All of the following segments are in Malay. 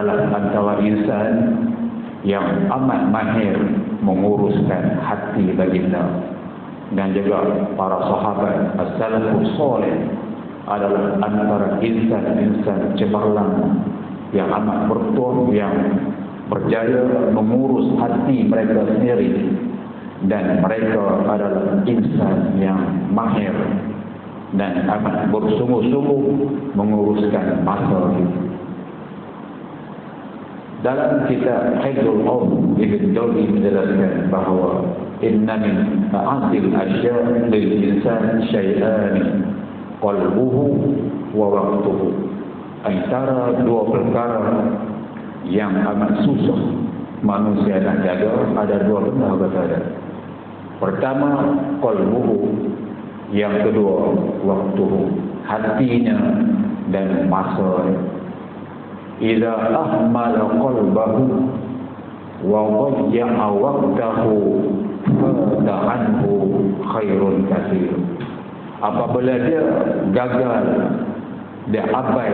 adalah antara insan yang amat mahir menguruskan hati baginda, dan juga para sahabat as-salafus salih adalah antara insan-insan cemerlang yang amat bertuah, yang berjaya mengurus hati mereka sendiri, dan mereka adalah insan yang mahir dan amat bersungguh-sungguh menguruskan masa itu. Dalam kitab Hifdzul Qawm, Ibn Jawzi menjelaskan bahawa inna min a'addil asya' lil insan syai'ani qalbuhu wa waqtuhu. Antara dua perkara yang amat susah manusia nak jaga ada dua benda kata dia. Pertama qalbuhu, yang kedua waktuhu, hatinya dan masanya. Idza ahmala qalbahu wa dhayya'a waqtahu fada'anhu khairun katsir. Apabila dia gagal, dia abai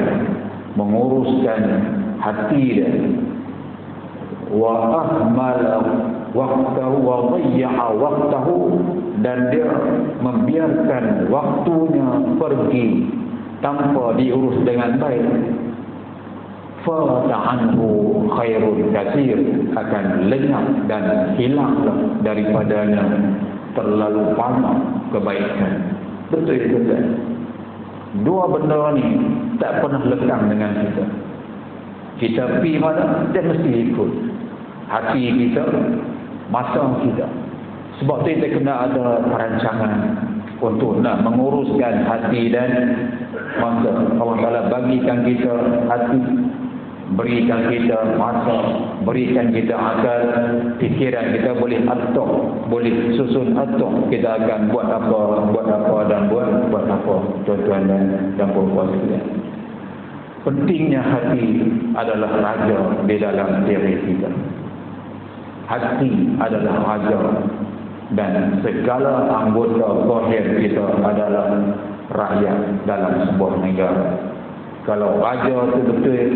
menguruskan hati dia, wa ahmala waqtahu wa dhayya'a waqtahu, dan dia membiarkan waktunya pergi tanpa diurus dengan baik, fata'anhu khairun katsir, akan lenyap dan hilanglah daripadanya terlalu banyak kebaikan. Betul-betul dua benda ni tak pernah lekang dengan kita. Kita pergi mana, dia mesti ikut hati kita, masa kita. Sebab tu kita kena ada perancangan untuk nak menguruskan hati dan masa. Allah Ta'ala bagikan kita hati, berikan kita masa, berikan kita akal, fikiran kita boleh atur, boleh susun atur, kita akan buat apa dan buat apa, tuan-tuan dan puan-puan sekalian. Pentingnya hati adalah raja di dalam diri kita. Hati adalah raja, dan segala anggota zahir kita adalah rakyat dalam sebuah negara. Kalau raja itu betul,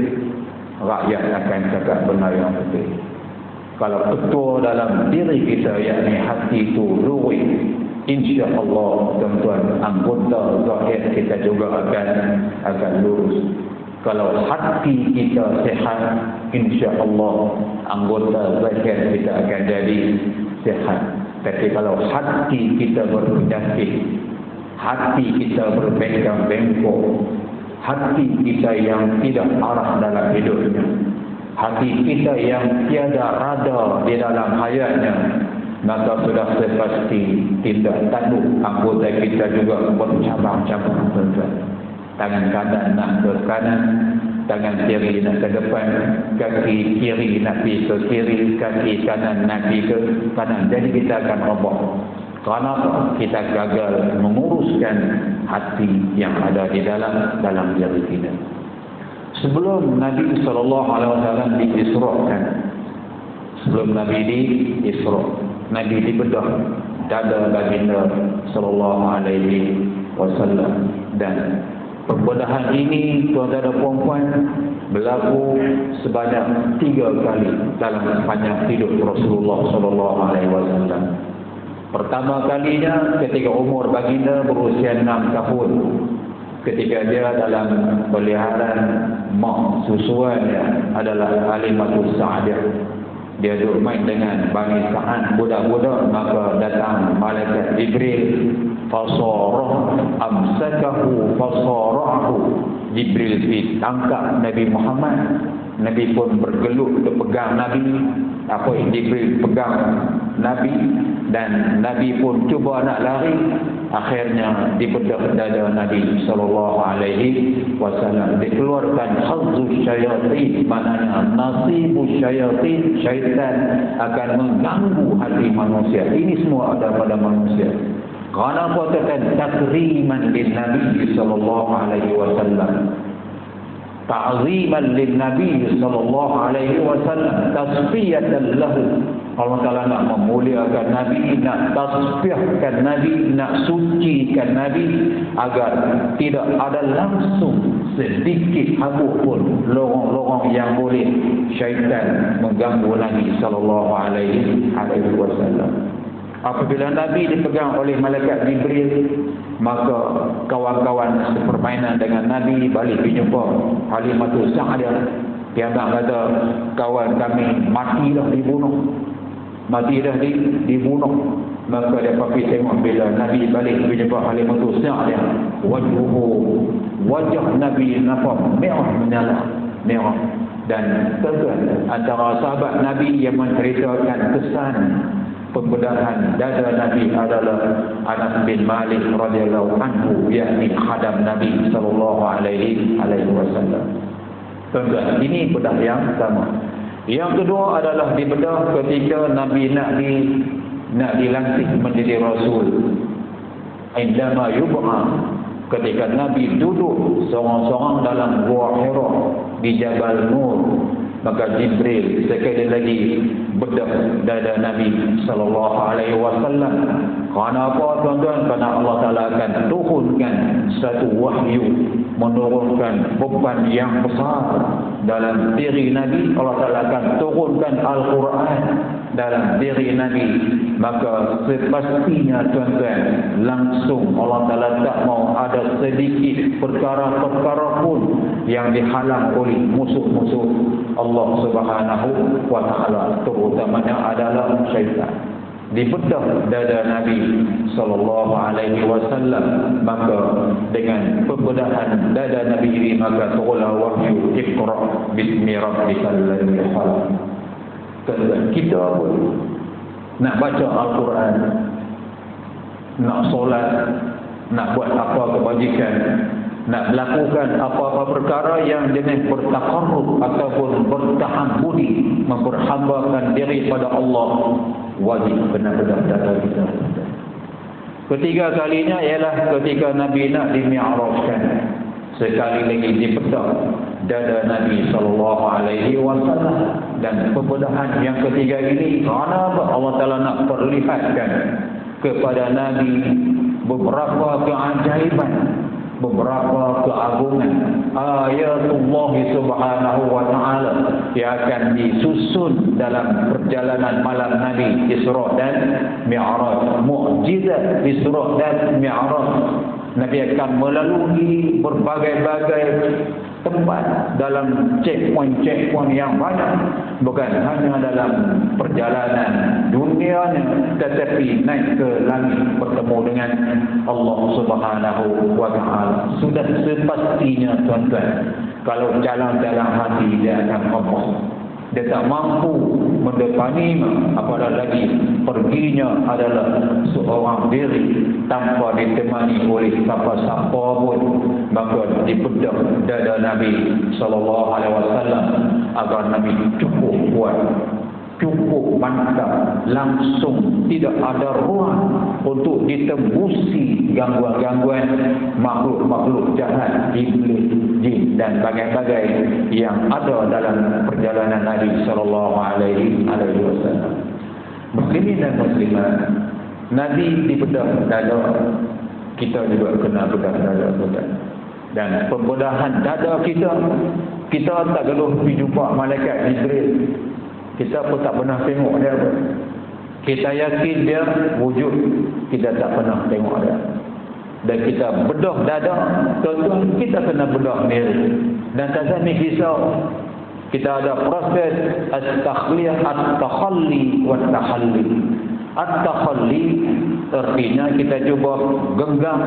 rakyat akan cakap benar yang betul. Kalau ketua dalam diri kita, yakni hati itu lurus, insya-Allah tuan-tuan, anggota zahir kita juga akan lurus. Kalau hati kita sihat, insya-Allah anggota zahir kita akan jadi sihat. Tapi kalau hati kita berpenyakit, hati kita berbengkak-bengkok, hati kita yang tidak arah dalam hidupnya, hati kita yang tiada rada di dalam hayatnya, maka sudah sepasti tindak tanduk anggota kita juga bercabang-cabang, tuan-tuan. Tangan kanan nak ke kanan, tangan kiri nak ke depan, kaki kiri nak pergi ke kiri, kaki kanan nak pergi ke kanan. Jadi kita akan robot. Kerana kita gagal menguruskan hati yang ada di dalam diri kita. Sebelum Nabi SAW diisrakan, sebelum Nabi diisra, Nabi dibedah dada baginda SAW, dan pembedahan ini, tuan-tuan dan puan-puan, berlaku sebanyak 3 kali dalam sepanjang hidup Rasulullah SAW. Pertama kalinya ketika umur baginda berusia 6 tahun, ketika dia dalam peliharaan mak susuannya adalah Halimatus Sa'diyah. Dia duduk main dengan Bani Sa'ad, budak-budak, maka datang malaikat Jibril, fasarah amsakahu fasarahu. Jibril ditangkap Nabi Muhammad. Nabi pun bergelut untuk pegang Nabi. Jibril pegang Nabi, dan Nabi pun cuba nak lari. Akhirnya dibedah dada Nabi SAW. Dikeluarkan hazzu syayatin, maknanya nasibu syayatin, syaitan akan mengganggu hati manusia. Ini semua ada pada manusia. Kerana katakan takriman lin Nabi SAW, ta'ziman lin Nabi SAW, tasfiyatan lahu, Allah Ta'ala nak memuliakan Nabi, nak tasbihkan Nabi, nak sucikan Nabi, agar tidak ada langsung sedikit habuk pun lorong-lorong yang boleh syaitan mengganggu Nabi sallallahu alaihi wasallam. Apabila Nabi dipegang oleh malaikat Jibril, maka kawan-kawan sepermainan dengan Nabi balik berjumpa Halimatus Sa'diyah. Dia nak kata, kawan kami mati dah dibunuh. Maka dia pergi tengok bila Nabi balik berjumpa Halimatus Sa'diyah, wajah Nabi nampak merah menyala, merah. Dan tuan-tuan, antara sahabat Nabi yang menceritakan kesan pembedahan dada Nabi adalah Anas bin Malik radhiyallahu anhu, yakni khadam Nabi sallallahu alaihi wasallam. Tuan-tuan, ini bedah yang pertama. Yang kedua adalah dibedah ketika Nabi nak dilantik menjadi rasul. Indama yub'a, ketika Nabi duduk seorang-seorang dalam gua Hira di Jabal Nur, maka Jibril sekali lagi bedah dada Nabi sallallahu alaihi wasallam. Kerana apa, tuan-tuan? Kerana Allah Taala akan turunkan satu wahyu, menurunkan beban yang besar dalam diri Nabi. Allah Taala akan turunkan Al-Quran dalam diri Nabi. Maka sepastinya, tuan-tuan, langsung Allah Taala tak mau ada sedikit perkara-perkara pun yang dihalang oleh musuh-musuh Allah Subhanahu wa Ta'ala, terutamanya adalah syaitan. Dibedah dada Nabi sallallahu alaihi wasallam, maka dengan pembedahan dada Nabi ini maka turunlah wahyu, Iqra bismi rabbikal ladzi khalaq. Kita pun nak baca Al-Quran, nak solat, nak buat apa kebajikan, nak melakukan apa-apa perkara yang jenis bertaqarrub ataupun bertahambudi, memperhambakan diri pada Allah, wajib benar-benar dada kita. Ketiga kalinya ialah ketika Nabi nak dimi'rajkan. Sekali lagi dibedah dada Nabi sallallahu alaihi wasallam. Dan pembedahan yang ketiga ini kerana Allah Taala nak perlihatkan kepada Nabi beberapa keajaiban, beberapa keagungan ayatullah subhanahu wa ta'ala yang akan disusun dalam perjalanan malam Nabi Isra dan Mi'raj. Mukjizat Isra dan Mi'raj. Nabi akan melalui berbagai-bagai tempat dalam checkpoint yang banyak, bukan hanya dalam perjalanan dunia, tetapi naik ke langit bertemu dengan Allah Subhanahu wa Ta'ala. Sudah sepastinya, tuan-tuan, kalau jalan dalam hati dia akan kokoh. Dia tak mampu mendepani, apatah lagi perginya adalah seorang diri tanpa ditemani oleh siapa-siapa pun. Maka dibedah dada Nabi sallallahu alaihi wasallam agar Nabi cukup kuat, cukup mantap, langsung tidak ada ruang untuk ditembusi gangguan-gangguan makhluk-makhluk jahat, iblis, jin dan bagai-bagai yang ada dalam perjalanan Nabi sallallahu alaihi wasallam. Muslimin dan muslimat, Nabi dibedah dada, kita juga kena bedah dada. Dan pembedahan dada kita tak geluh pergi jumpa malaikat Jibril. Kita pun tak pernah tengok dia pun. Kita yakin dia wujud, kita tak pernah tengok dia. Dan kita bedah dada, tuan-tuan, kita kena bedah diri. Dan tak sampai kisah, kita ada proses at-takhliyah, at-takhalli wa at-takhalli. At-takhalli artinya kita cuba genggam,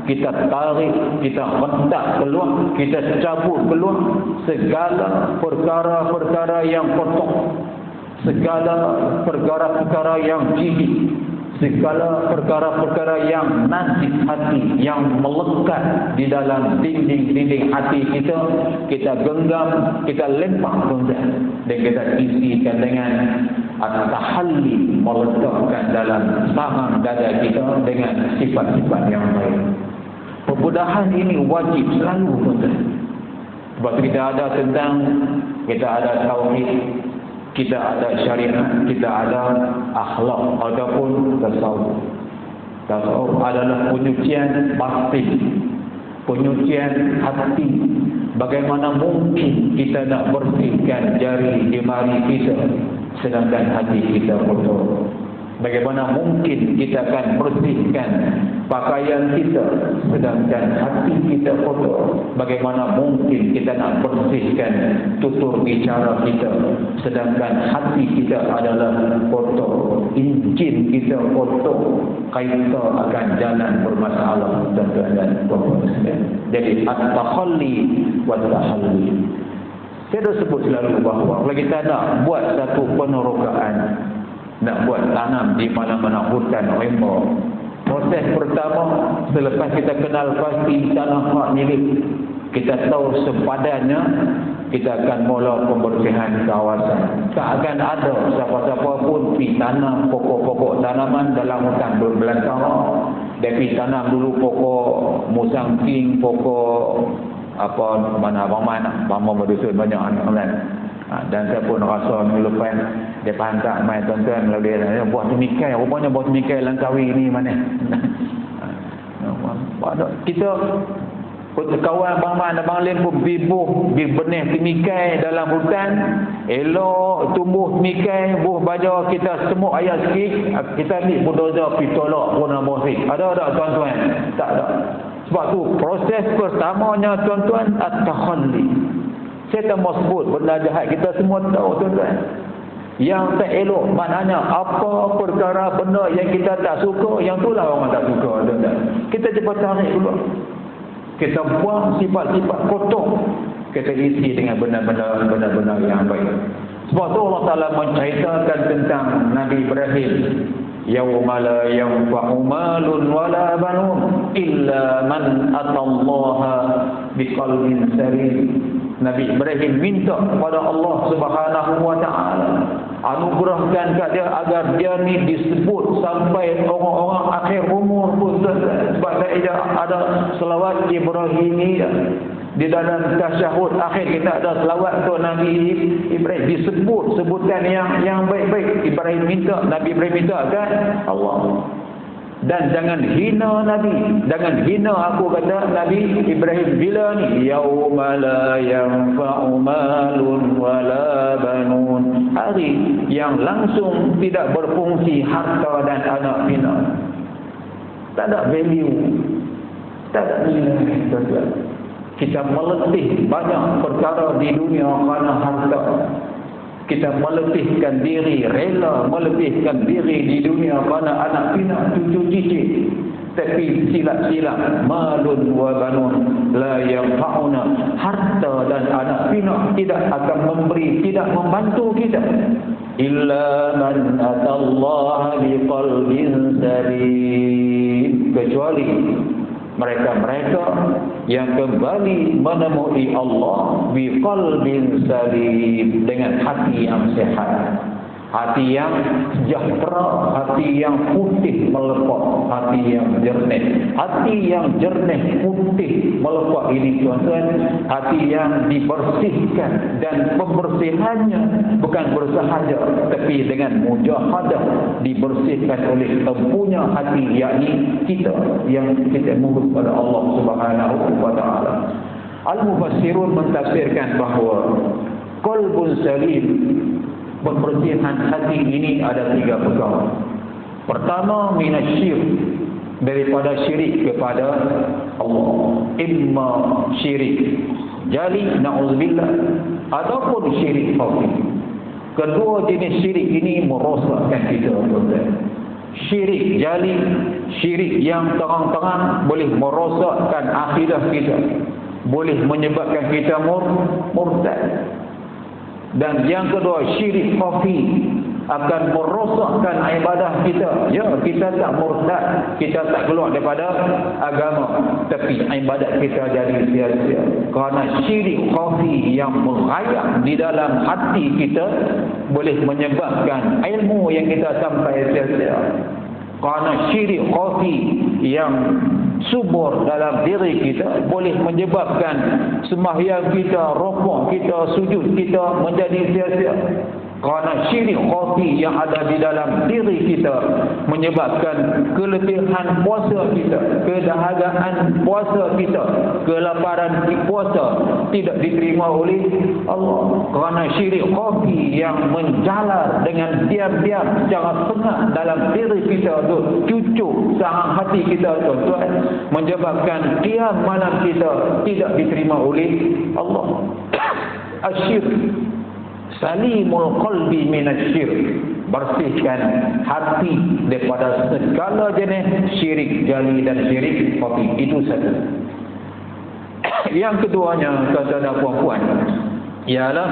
kita tarik, kita hentak keluar, kita cabut keluar segala perkara-perkara yang kotor, segala perkara-perkara yang jijik, segala perkara-perkara yang najis hati, yang melekat di dalam dinding-dinding hati kita, kita genggam, kita lempar dan kita isikan dengan at-tahalli, meletakkan dalam sarang dada kita dengan sifat-sifat yang baik. Pembedahan ini wajib selalu, tuan-tuan. Sebab kita ada tauhid, kita ada syariat, kita ada akhlak ataupun tasawuf. Tasawuf adalah penyucian batin, penyucian hati. Bagaimana mungkin kita nak bersihkan jari jemari kita sedangkan hati kita kotor? Bagaimana mungkin kita akan bersihkan pakaian kita sedangkan hati kita kotor? Bagaimana mungkin kita nak bersihkan tutur bicara kita sedangkan hati kita adalah kotor, injil kita kotor? Kita akan jalan bermasalah dan jadi at-takhalli wa at-tahalli. Saya dah sebut selalu bahawa kalau kita nak buat satu penerokaan, nak buat tanam di mana-mana hutan rembang, proses pertama selepas kita kenal pasti tanah hak milik, kita tahu sepadannya, kita akan mula pembersihan kawasan. Tak akan ada siapa-siapa pun pergi tanam pokok-pokok tanaman dalam hutan berbelantara. Dia pergi tanam dulu pokok musang king, pokok apa mana bama berdusun banyak anak-anak. Dan saya pun rasa minggu lepas dia pantak main tuan-tuan lalu dia buat temikai, rupanya buat temikai Langkawi ni mana. Kita kawan abang lain pun bibuh benih temikai dalam hutan, elok tumbuh temikai, buah baja kita semua ayat sikit, kita ambil bulldozer pergi tolak pun bersih. Ada tuan-tuan? Tak ada. Sebab tu proses pertamanya tuan-tuan at-takhalli. Saya tak mau sebut benda jahat, kita semua tahu tuan-tuan. Yang tak elok maknanya apa perkara benda yang kita tak suka, yang itulah orang tak suka tuan-tuan. Kita cepat tarik dulu. Kita buang sifat-sifat kotor, kita isi dengan benar-benar yang baik. Sebab tu Allah Ta'ala menceritakan tentang Nabi Ibrahim. Yawma la yanfa'u malun wala banun illa man atallaha biqalbin salim. Nabi Ibrahim minta kepada Allah Subhanahu wa Ta'ala anugerahkan kat dia agar dia ni disebut sampai orang-orang akhir umur pun. Sebab dia ada selawat Ibrahimiyah di dalam tasyahud akhir, kita ada selawat untuk Nabi Ibrahim, disebut sebutan yang baik-baik. Nabi Ibrahim minta kan Allah. Dan jangan hina Nabi, jangan hina aku, kata Nabi Ibrahim. Bila ni yauma la yanfa'u malun wala banun, hari yang langsung tidak berfungsi harta dan anak pinak. Tak ada value, tak ada nilai tuan-tuan. Kita meletih banyak perkara di dunia kerana harta. Kita meletihkan diri, rela meletihkan diri di dunia kerana anak pinak, cucu cicit. Tapi silap-silap malun wa banun la yanfa'una, harta dan anak pinak tidak akan memberi, tidak membantu kita. Illa man atallaha biqalbin salim, kecuali mereka-mereka yang kembali menemui Allah biqalbin salim, dengan hati yang sehat, hati yang sejahtera, hati yang putih melepak, hati yang jernih. Hati yang jernih, putih, melepak ini tuan-tuan, hati yang dibersihkan, dan pembersihannya bukan bersahaja tapi dengan mujahadah, dibersihkan oleh empunya hati, yakni kita yang kita mohon kepada Allah Subhanahu wa Ta'ala. Al-Mufassirun mentafsirkan bahawa qalbun salim, pembersihan hati ini ada 3 perkara. Pertama, minasyirik, daripada syirik kepada Allah. Imma syirik jali, na'udzubillah, ataupun syirik khafi. Kedua jenis syirik ini merosakkan kita. Syirik jali, syirik yang terang-terang, boleh merosakkan akidah kita, boleh menyebabkan kita murtad. Dan yang kedua, syirik khafi, akan merosakkan ibadah kita. Ya, kita tak murtad, kita tak keluar daripada agama, tapi ibadat kita jadi sia-sia. Kerana syirik khafi yang merayap di dalam hati kita boleh menyebabkan ilmu yang kita sampai sia-sia. Kerana syirik khafi yang subur dalam diri kita boleh menyebabkan sembahyang kita, rukuk kita, sujud kita menjadi sia-sia. Kerana syirik khafi yang ada di dalam diri kita menyebabkan keletihan puasa kita, kedahagaan puasa kita, kelaparan di puasa tidak diterima oleh Allah. Kerana syirik khafi yang menjalar dengan diam-diam secara sengah dalam diri kita untuk cucuk sarang hati kita, tuan-tuan, menyebabkan qiyam malam kita tidak diterima oleh Allah. Asyirk, salimul qalbi minasyirk, bersihkan hati daripada segala jenis syirik jali dan syirik khafi. Itu satu. Yang keduanya, tuan-tuan dan puan-puan, ialah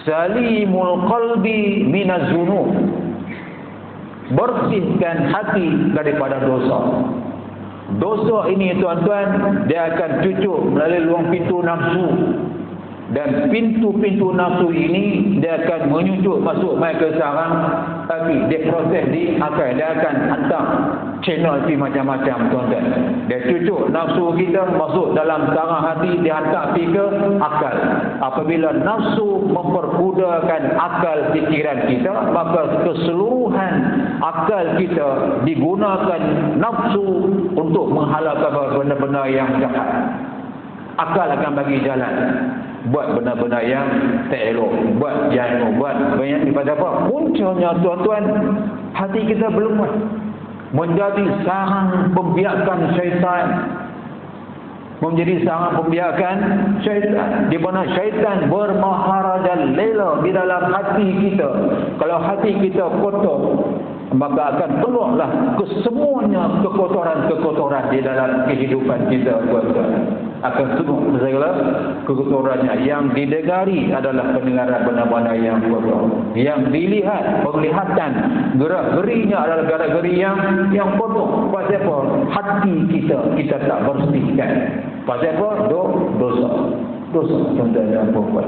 salimul qalbi minaz-zunub, bersihkan hati daripada dosa. Dosa ini, tuan-tuan, dia akan cucuk melalui luang pintu nafsu. Dan pintu-pintu nafsu ini dia akan menyucuk masuk mai ke sarang hati. Dia proses di akal. Dia akan hantar channel macam-macam, tuan-tuan. Dia cucuk nafsu kita masuk dalam sarang hati, dia hantar pergi ke akal. Apabila nafsu memperbudakan akal fikiran kita, maka keseluruhan akal kita digunakan nafsu untuk menghalalkan benda-benda yang jahat. Akal akan bagi jalan buat benda-benda yang tak elok, buat yang buat banyak daripada apa? Puncanya, tuan-tuan, hati kita belum menjadi sarang pembiakan syaitan. Menjadi sarang pembiakan syaitan, di mana syaitan bermaharaja lela di dalam hati kita. Kalau hati kita kotor, maka akan keluarlah kesemuanya kekotoran-kekotoran di dalam kehidupan kita, tuan-tuan. Akan semua segala kekotorannya. Yang didengari adalah pendengaran benda-benda yang kotor. Yang dilihat, penglihatan, gerak-gerinya adalah gerak-geri yang kotor. Pasal apa? Hati kita tak bersihkan. Pasal apa? Dosa, tuan-tuan dan puan-puan.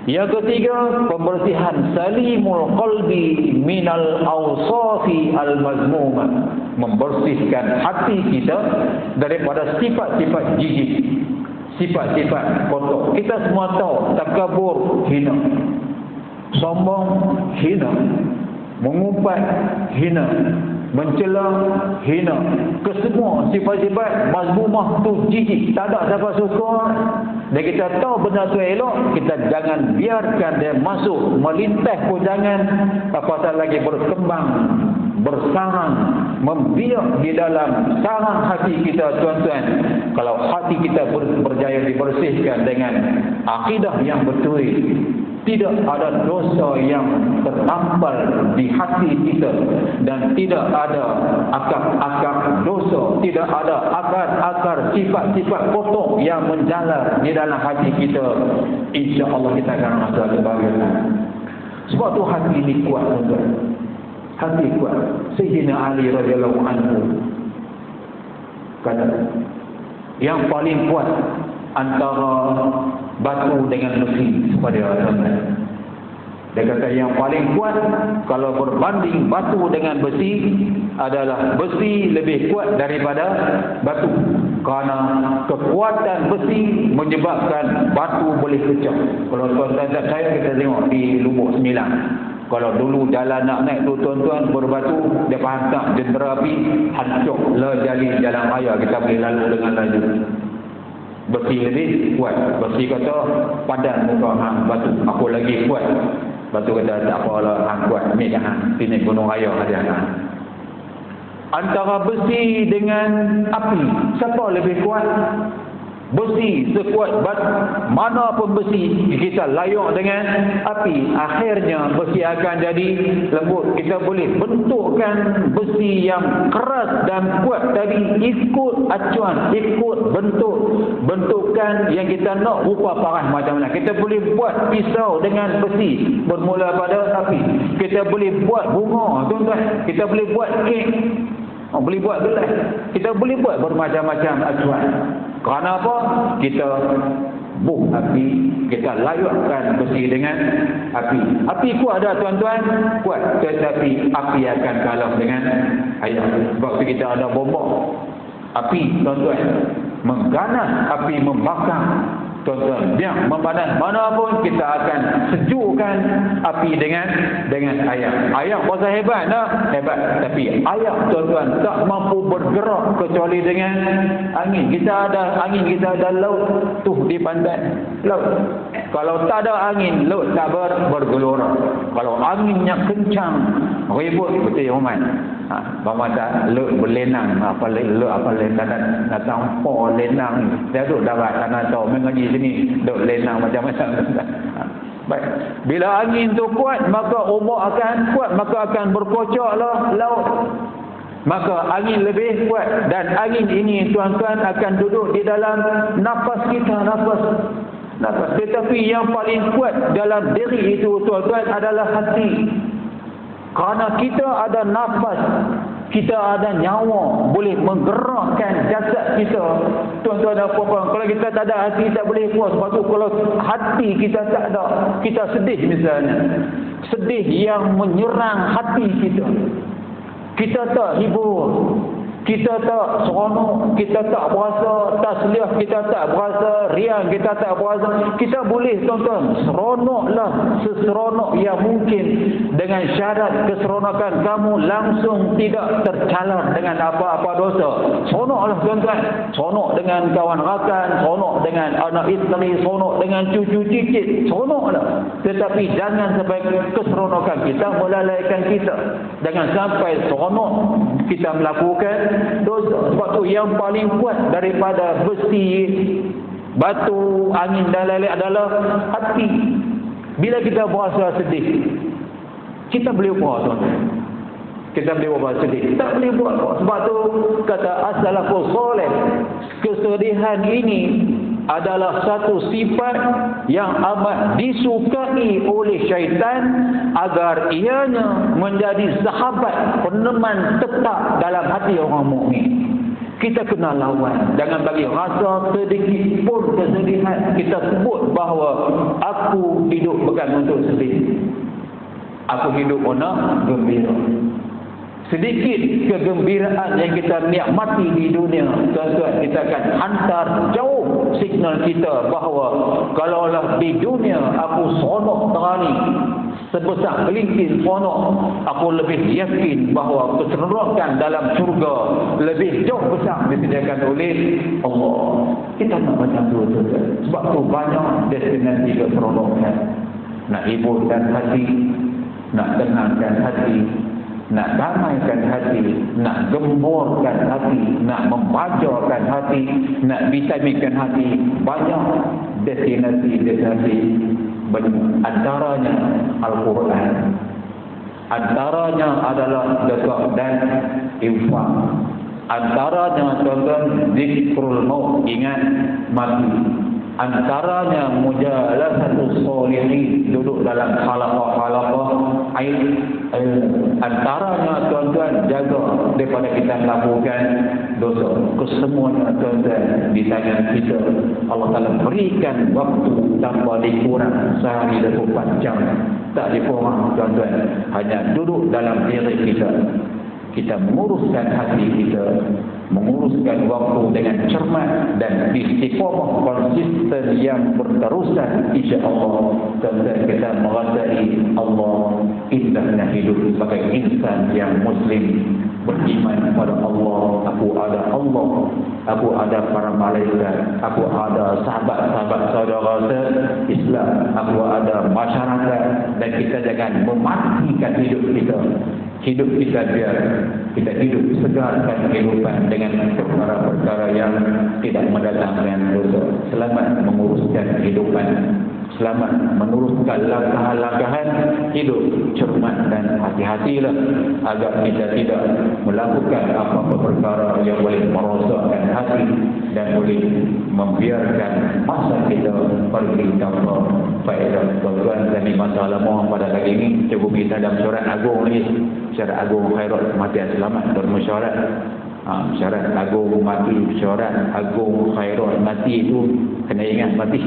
Yang ketiga, pembersihan salimul qalbi minal awsafi al-mazmumah, membersihkan hati kita daripada sifat-sifat jijik, sifat-sifat kotor. Kita semua tahu takabur hina, sombong hina, mengumpat hina, mencela hina. Kesemua sifat-sifat mazmumah tu jijik, tak ada siapa suka. Dan kita tahu benda tu elok, kita jangan biarkan dia masuk, melintas pun jangan, apatah lagi berkembang, bersarang, membiak di dalam sarang hati kita, tuan-tuan. Kalau hati kita berjaya dibersihkan dengan akidah yang betul, tidak ada dosa yang tertampal di hati kita, dan tidak ada akar-akar dosa, tidak ada akar-akar sifat-sifat kotor yang menjalar di dalam hati kita, insya-Allah kita akan masuk kebahagiaan. Sebab tu hati ini kuat, tuan-tuan. Hati kuat. Sayyidina Ali radhiyallahu anhu kata, yang paling kuat antara batu dengan besi kepada tuan-tuan. Dia kata yang paling kuat kalau berbanding batu dengan besi adalah besi lebih kuat daripada batu. Kerana kekuatan besi menyebabkan batu boleh pecah. Kalau tuan-tuan tak percaya, kita tengok di Lubuk Sembilan. Kalau dulu jalan nak naik tu, tuan-tuan, berbatu, dia hantar jentera api, hancur le jalan raya, kita boleh lalu dengan laju. Besi lebih kuat. Besi kata padan muka hang batu, aku lagi kuat. Batu kata tak apalah, hang kuat, ambil hang sini gunung raya ada hang. Antara besi dengan api, siapa lebih kuat? Besi sekuat batu, mana pun besi kita layak dengan api, akhirnya besi akan jadi lembut. Kita boleh bentukkan besi yang keras dan kuat tadi ikut acuan, ikut bentukan yang kita nak, rupa paras macam mana. Kita boleh buat pisau dengan besi bermula pada api. Kita boleh buat bunga, tuan-tuan. Kita boleh buat kek, boleh buat gelas. Kita boleh buat bermacam-macam acuan. Kerana apa? Kita buh api, kita layakkan besi dengan api. Api kuat ada, tuan-tuan, kuat, tetapi api akan kalah dengan air. Sebab kita ada bomba. Api, tuan-tuan, mengganas, api membakar. Tuan-tuan, yang memandang mana pun kita akan sejukkan api dengan air. Air kuasa hebat tak? Hebat. Tapi air, tuan-tuan, tak mampu bergerak kecuali dengan angin. Kita ada laut tu di pantai. Laut. Kalau tak ada angin, laut tak bergelora. Kalau anginnya kencang, ribut betul Rahman. Bahawa tak laut berlenang, apa lenang nak tampar lenang. Dia duduk darat tanah tahu mengaji sini, duduk lenang macam-macam. Baik. Bila angin tu kuat, maka ombak akan kuat, maka akan berkocoklah laut. Maka angin lebih kuat, dan angin ini tuan-tuan akan duduk di dalam nafas kita, nafas. Tetapi yang paling kuat dalam diri itu tuan-tuan adalah hati. Kerana kita ada nafas, kita ada nyawa, boleh menggerakkan jasad kita. Tuan-tuan dan puan-puan, kalau kita tak ada hati, tak boleh puas. Sebab tu kalau hati kita tak ada, kita sedih misalnya, sedih yang menyerang hati kita, kita tak hibur, kita tak seronok, kita tak berasa tasliah, kita tak berasa riang, kita tak berasa. Kita boleh tuan-tuan seronoklah seseronok yang mungkin, dengan syarat keseronokan kamu langsung tidak tercalar dengan apa-apa dosa. Seronoklah tuan-tuan, seronok dengan kawan rakan, seronok dengan anak isteri, seronok dengan cucu cicit, seronoklah. Tetapi jangan sampai keseronokan kita melalaikan kita. Jangan sampai seronok kita melakukan dosa. Sebab tu yang paling kuat daripada besi, batu, angin dan lain-lain adalah hati. Bila kita berasa sedih, kita boleh buat tuan-tuan. Kita boleh buat sedih, tak boleh buat. Sebab tu kata as-salafus salih, kesedihan ini adalah satu sifat yang amat disukai oleh syaitan agar ianya menjadi sahabat peneman tetap dalam hati orang mukmin. Kita kena lawan. Jangan bagi rasa sedikit pun kesedihan. Kita sebut bahawa aku hidup bukan untuk sedih, aku hidup untuk gembira. Sedikit kegembiraan yang kita nikmati di dunia, tuan-tuan, kita akan hantar jauh signal kita bahawa kalaulah di dunia aku seronok terani sebesar kelintin seronok, aku lebih yakin bahawa keseronokan dalam syurga lebih jauh besar disediakan oleh Allah. Kita nak macam tu, tuan-tuan. Sebab tu banyak destinasi keseronokan. Nak hiburkan hati, nak tenangkan hati, nak damaikan hati, nak gemburkan hati, nak membajakan hati, nak vitaminkan hati. Banyak destinasi banyak. Antaranya Al-Quran, antaranya adalah dekat dan infak, antaranya tuan-tuan zikrul maut, ingat mati, antaranya mujalasatus solihin, duduk dalam halaqah air, antaranya tuan-tuan jaga daripada kita melakukan dosa. Kesemuanya tuan-tuan di tangan kita. Allah Ta'ala berikan waktu tanpa dikurang sehari 24 jam, tak dikurang tuan-tuan. Hanya duduk dalam diri kita menguruskan hati kita, menguruskan waktu dengan cermat dan istiqamah konsisten yang berterusan, insya-Allah dan kita merasai Allah indahnya hidup sebagai insan yang muslim, beriman kepada Allah. Aku ada Allah, aku ada para malaikat, aku ada sahabat-sahabat saudara Islam, aku ada masyarakat, dan kita jangan mematikan hidup kita. Hidup kita biar kita hidup segarkan kehidupan dengan perkara-perkara yang tidak mendatangkan dosa. Selamat menguruskan kehidupan, selamat meneruskan langkah-langkahan hidup, cermat dan hati-hatilah agar kita tidak melakukan apa-apa perkara yang boleh merosakkan hati dan boleh membiarkan masa kita pergi tanpa faedah. Tuan-tuan dan masalah mohon pada hari ini cukup kita dalam surat agung ni, syarat agung khairat kematian selamat bermesyuarat. Syarat agung mati, syarat agung khairat mati itu kena ingat mati.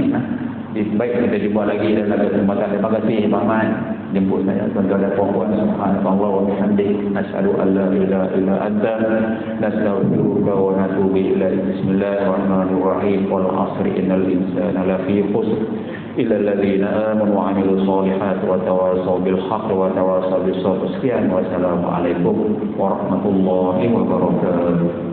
Baik, kita jumpa lagi dalam kesempatan. Terima kasih Pak Man. jemput saya. Tuan-tuan dan puan-puan, subhanallah wa bihamdik, asyhadu an la ilaha illa anta, nastaghfiruka wa natubu ilaik. Bismillahirrahmanirrahim. Wal 'asri innal insana lafi khusr illa alladziina aamanu wa 'amilus shalihaati wa tawassaw bil haqqi wa tawassaw bis sabr. Sekian, wassalamu alaikum warahmatullahi wabarakatuh.